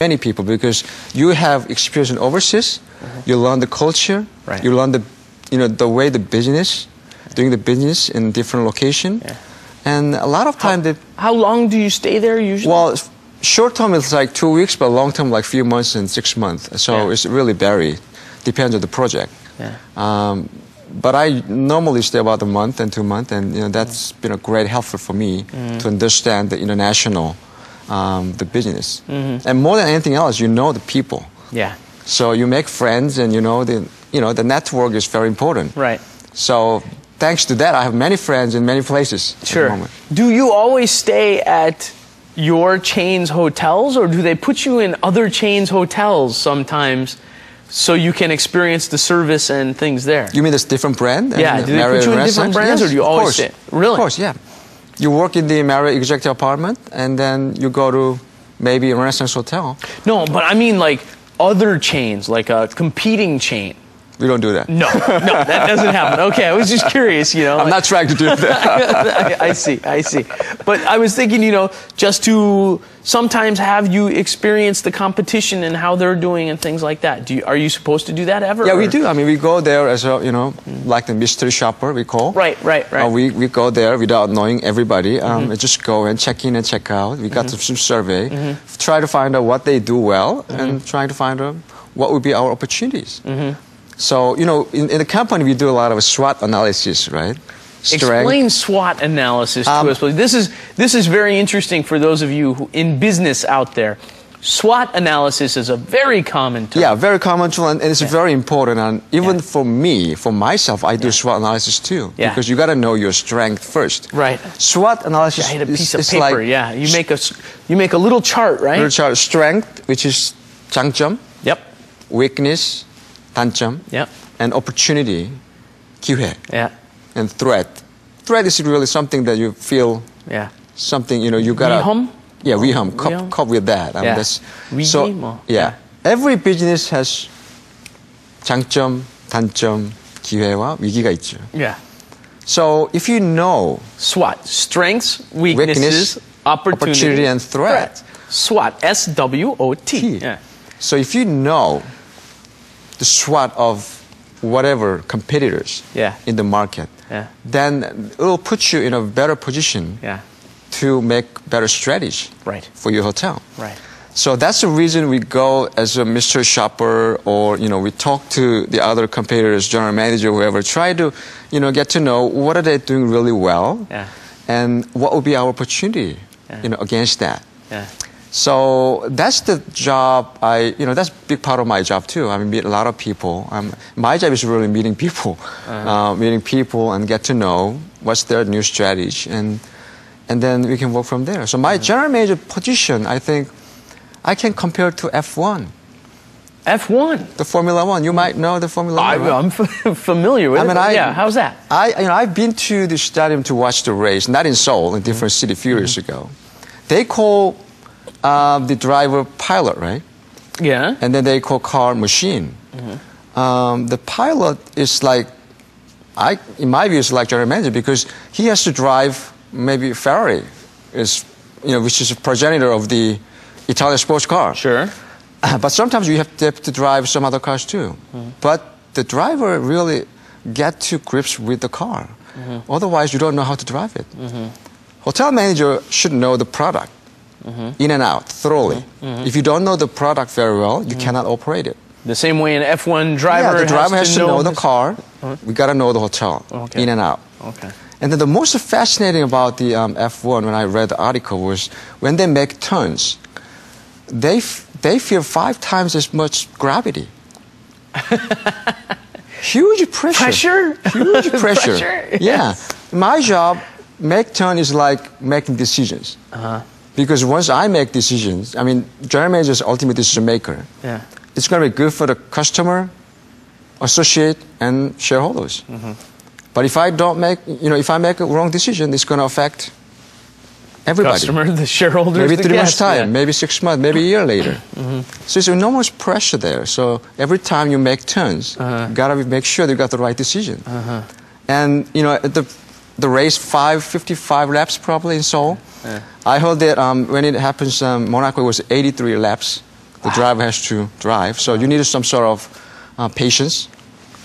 many people because you have experience in overseas, you learn the culture, you learn the way the business, doing the business in different location, and a lot of time How long do you stay there usually? well, short term it's like 2 weeks, but long term like few months and 6 months. So it's really varied, depends on the project. But I normally stay about a month and 2 months, and that's been a great helpful for me to understand the international, the business, and more than anything else, the people. So you make friends, and the network is very important. So thanks to that, I have many friends in many places. Sure. At the moment. Do you always stay at your chain's hotels, or do they put you in other chains' hotels sometimes? So you can experience the service and things there. You mean this different brand? Yeah, do they put you in different brands, or do you always stay? Really? Of course, yeah. You work in the Marriott executive apartment, and then you go to maybe a Renaissance hotel. No, but I mean like other chains, like a competing chain. We don't do that. No, that doesn't happen. Okay, I was just curious, I'm not trying to do that. I see. But I was thinking, just to sometimes have you experience the competition and how they're doing and things like that. Are you supposed to do that ever? Yeah, we do. I mean, we go there as a, like the mystery shopper, we call. Right. We go there without knowing everybody. Just go and check in and check out. We got some survey, try to find out what they do well, and try to find out what would be our opportunities. So, in the company, we do a lot of SWOT analysis, right? Explain SWOT analysis to us, please. This is very interesting for those of you who in business out there. SWOT analysis is a very common tool. Yeah, very common tool, and it's very important. And even for me, for myself, I do SWOT analysis too. Because you got to know your strength first. Right. SWOT analysis I had a piece of is paper. Like, you make a little chart, right? Little chart. Strength, which is 장점. Yep. Weakness, 단점. Yep. And opportunity, 기회. Yeah. And threat. Threat is really something that you feel. Something you gotta. 위험? Yeah, 위험. Cope with that. 위기. Every business has 장점, 단점, 기회와 위기가 있죠. So if you know SWOT, strengths, weaknesses, opportunity, and threat. SWOT, SWOT. So if you know the SWOT of whatever competitors in the market, then it will put you in a better position to make better strategy for your hotel. So that's the reason we go as a mystery shopper, or we talk to the other competitors, general manager, whoever, try to get to know what are they doing really well, and what would be our opportunity against that. So that's the job that's a big part of my job too. I meet a lot of people. My job is really meeting people, and get to know what's their new strategy, and then we can work from there. So my general manager position, I think, I can compare to F1. F1? The Formula One. You might know the Formula One. Right? I'm familiar with it. How's that? I've been to the stadium to watch the race, not in Seoul, in a different city a few years ago. They call the driver pilot, right? Yeah. And then they call car machine. The pilot is like, in my view, is like general manager, because he has to drive maybe Ferrari, which is a progenitor of the Italian sports car. Sure. But sometimes you have to drive some other cars too. But the driver really get to grips with the car. Otherwise, you don't know how to drive it. Hotel manager should know the product. In and out, thoroughly. If you don't know the product very well, you cannot operate it. The same way an F1 driver the driver has to know the car. We got to know the hotel, in and out. And then the most fascinating about the F1, when I read the article, was when they make turns, they feel 5 times as much gravity. Huge pressure. Huge pressure. Yeah. My job, make turn is like making decisions. Because once I make decisions, general manager is ultimate decision maker. It's going to be good for the customer, associate, and shareholders. But if I don't make, if I make a wrong decision, it's going to affect everybody. Customer, the shareholders, maybe the 3 months guests, time, maybe 6 months, maybe a year later. So it's enormous pressure there. So every time you make turns, you got to make sure you got the right decision. And the race 55 laps probably in Seoul. I heard that when it happens, Monaco was 83 laps The driver has to drive. So you need some sort of patience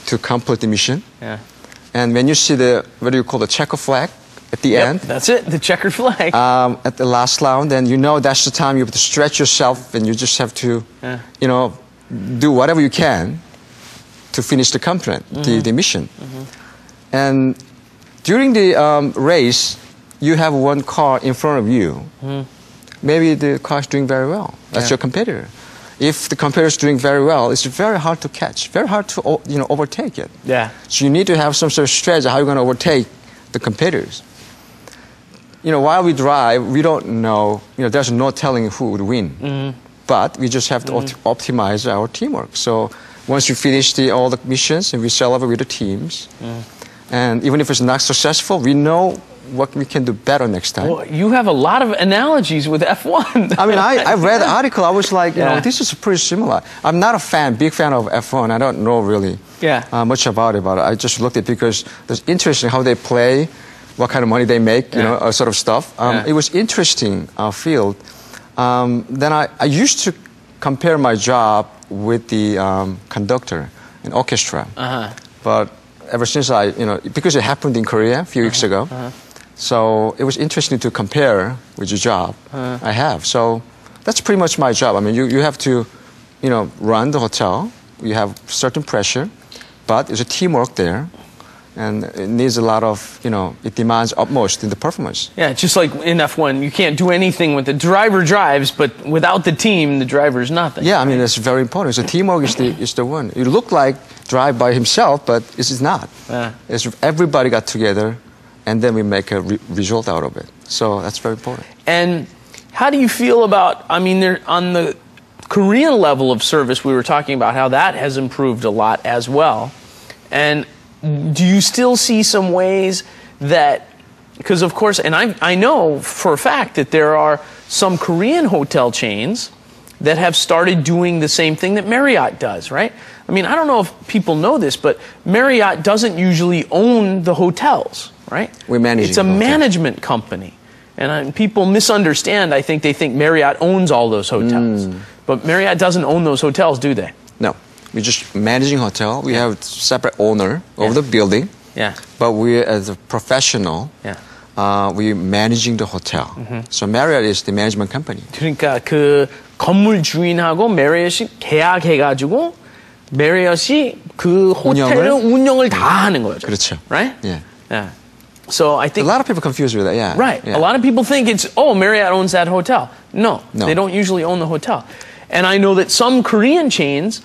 to complete the mission. Yeah. And when you see the, what do you call the checker flag at the end? That's it, the checkered flag. At the last round, then you know that's the time you have to stretch yourself and you just have to, you know, do whatever you can to finish the component, the mission. And during the race, you have one car in front of you. Maybe the car is doing very well. That's your competitor. If the competitor is doing very well, it's very hard to catch, very hard to overtake it. Yeah. So you need to have some sort of strategy how you're going to overtake the competitors. You know, while we drive, we don't know. You know, there's no telling who would win. But we just have to optimize our teamwork. So once you finish all the missions, and we celebrate with the teams, and even if it's not successful, we know what we can do better next time. Well, you have a lot of analogies with F1. I mean, I read the article. I was like, you know, this is pretty similar. I'm not a big fan of F1. I don't know really much about it, but I just looked at it because it's interesting how they play, what kind of money they make, you know, sort of stuff. It was interesting field. Then I used to compare my job with the conductor in orchestra. But ever since because it happened in Korea a few weeks ago, so it was interesting to compare with your job I have. So that's pretty much my job. I mean, you have to, you know, run the hotel. You have certain pressure, but there's a teamwork there. And it needs a lot of, you know, it demands utmost in the performance. Yeah, just like in F1, you can't do anything with the driver drives, but without the team, the driver's nothing. Yeah, I mean, that's very important. So teamwork is the one. You look like drive by himself, but it's not. It's everybody got together, and then we make a result out of it. So that's very important. And how do you feel about, I mean, on the Korean level of service, we were talking about how that has improved a lot as well. And do you still see some ways that, because of course, and I know for a fact that there are some Korean hotel chains that have started doing the same thing that Marriott does, right? I mean, I don't know if people know this, but Marriott doesn't usually own the hotels, right? We're managing. It's a management company. And people misunderstand. I think they think Marriott owns all those hotels. But Marriott doesn't own those hotels, do they? No. We're just managing hotel. We have separate owner of the building. But we, as a professional, we're managing the hotel. So Marriott is the management company. 그러니까 그 건물 주인하고 메리엇이 계약해가지고 메리엇이 그 호텔을 운영을 다 하는 거죠. 그렇죠. Right? Yeah. So I think a lot of people confuse with that. Yeah. Right. Yeah. A lot of people think it's Marriott owns that hotel. No, they don't usually own the hotel. And I know that some Korean chains